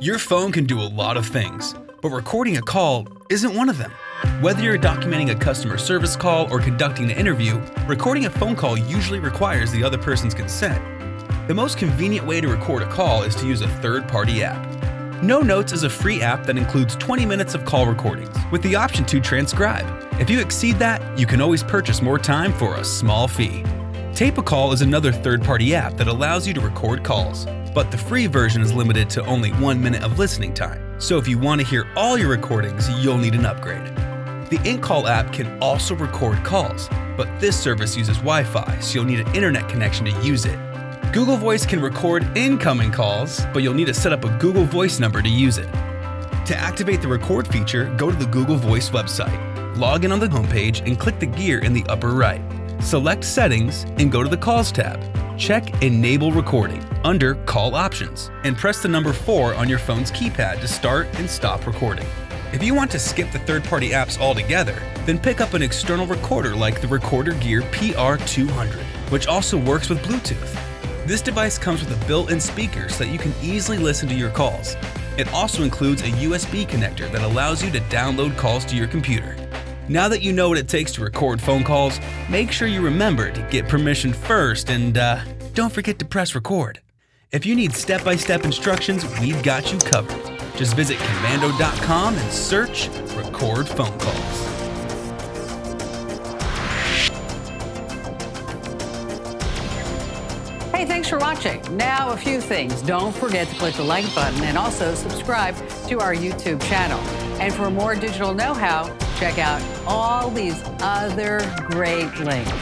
Your phone can do a lot of things, but recording a call isn't one of them. Whether you're documenting a customer service call or conducting an interview, recording a phone call usually requires the other person's consent. The most convenient way to record a call is to use a third-party app. No Notes is a free app that includes 20 minutes of call recordings with the option to transcribe. If you exceed that, you can always purchase more time for a small fee. Tape a Call is another third-party app that allows you to record calls, but the free version is limited to only 1 minute of listening time. So if you want to hear all your recordings, you'll need an upgrade. The InCall app can also record calls, but this service uses Wi-Fi, so you'll need an internet connection to use it. Google Voice can record incoming calls, but you'll need to set up a Google Voice number to use it. To activate the record feature, go to the Google Voice website, log in on the homepage, and click the gear in the upper right. Select Settings and go to the Calls tab. Check Enable Recording under Call Options and press the number 4 on your phone's keypad to start and stop recording. If you want to skip the third-party apps altogether, then pick up an external recorder like the Recorder Gear PR200, which also works with Bluetooth. This device comes with a built-in speaker so that you can easily listen to your calls. It also includes a USB connector that allows you to download calls to your computer. Now that you know what it takes to record phone calls, make sure you remember to get permission first and don't forget to press record. If you need step-by-step instructions, we've got you covered. Just visit Komando.com and search Record Phone Calls. Hey, thanks for watching. Now a few things. Don't forget to click the like button and also subscribe to our YouTube channel. And for more digital know-how, check out all these other great links.